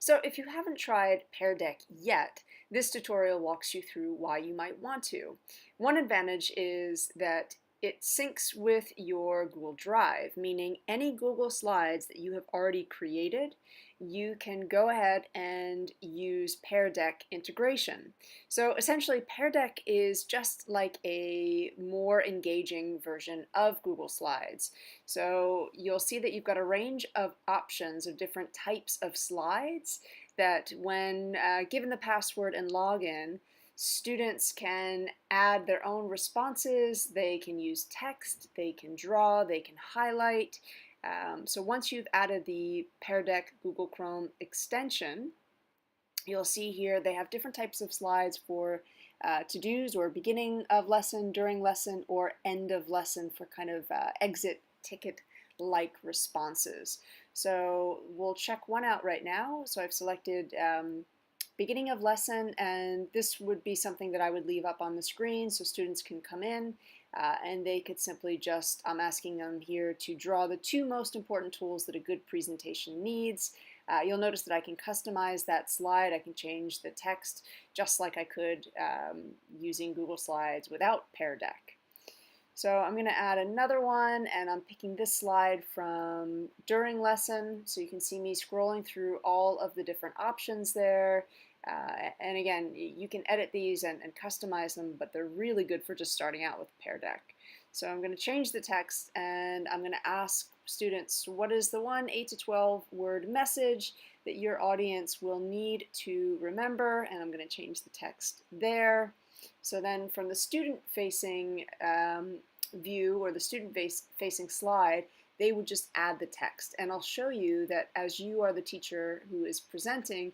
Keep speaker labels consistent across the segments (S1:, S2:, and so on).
S1: So if you haven't tried Pear Deck yet, this tutorial walks you through why you might want to. One advantage is that it syncs with your Google Drive, meaning any Google Slides that you have already created, you can go ahead and use Pear Deck integration. So essentially, Pear Deck is just like a more engaging version of Google Slides. So you'll see that you've got a range of options of different types of slides that when given the password and login, students can add their own responses, they can use text, they can draw, they can highlight. So once you've added the Pear Deck Google Chrome extension, you'll see here they have different types of slides for to-dos or beginning of lesson, during lesson, or end of lesson for kind of exit ticket-like responses. So we'll check one out right now. So I've selected beginning of lesson, and this would be something that I would leave up on the screen so students can come in and they could simply just, I'm asking them here to draw the two most important tools that a good presentation needs. You'll notice that I can customize that slide. I can change the text just like I could using Google Slides without Pear Deck. So I'm going to add another one, and I'm picking this slide from during lesson, so you can see me scrolling through all of the different options there. And again, you can edit these and customize them, but they're really good for just starting out with Pear Deck. So I'm going to change the text, and I'm going to ask students, what is the 8 to 12 word message that your audience will need to remember? And I'm going to change the text there. So then from the student-facing view or the student-facing slide, they would just add the text. And I'll show you that as you are the teacher who is presenting,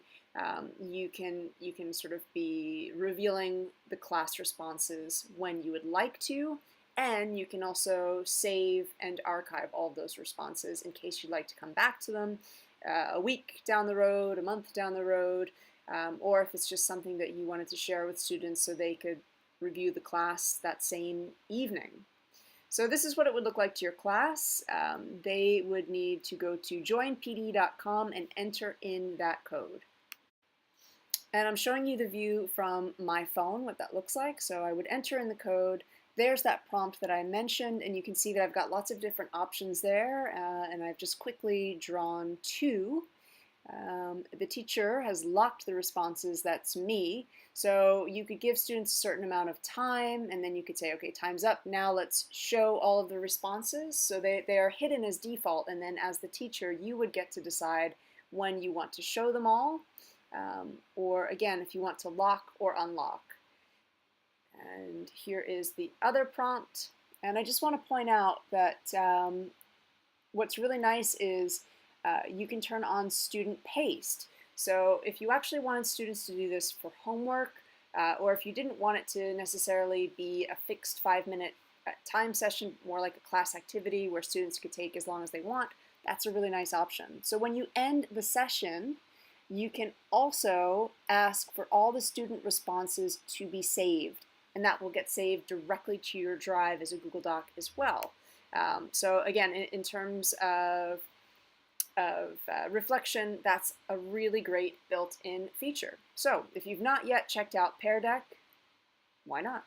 S1: you can sort of be revealing the class responses when you would like to, and you can also save and archive all of those responses in case you'd like to come back to them a week down the road, a month down the road, or if it's just something that you wanted to share with students so they could review the class that same evening. So this is what it would look like to your class. They would need to go to joinpd.com and enter in that code. And I'm showing you the view from my phone, what that looks like. So I would enter in the code. There's that prompt that I mentioned, and you can see that I've got lots of different options there, and I've just quickly drawn two. The teacher has locked the responses, that's me. So you could give students a certain amount of time, and then you could say, okay, time's up, now let's show all of the responses. So they are hidden as default, and then as the teacher, you would get to decide when you want to show them all, or again, if you want to lock or unlock. And here is the other prompt. And I just want to point out that what's really nice is you can turn on student paced. So if you actually wanted students to do this for homework, or if you didn't want it to necessarily be a fixed 5-minute time session, more like a class activity where students could take as long as they want, that's a really nice option. So when you end the session, you can also ask for all the student responses to be saved, and that will get saved directly to your drive as a Google Doc as well. So again, in terms of reflection, that's a really great built-in feature. So if you've not yet checked out Pear Deck, why not?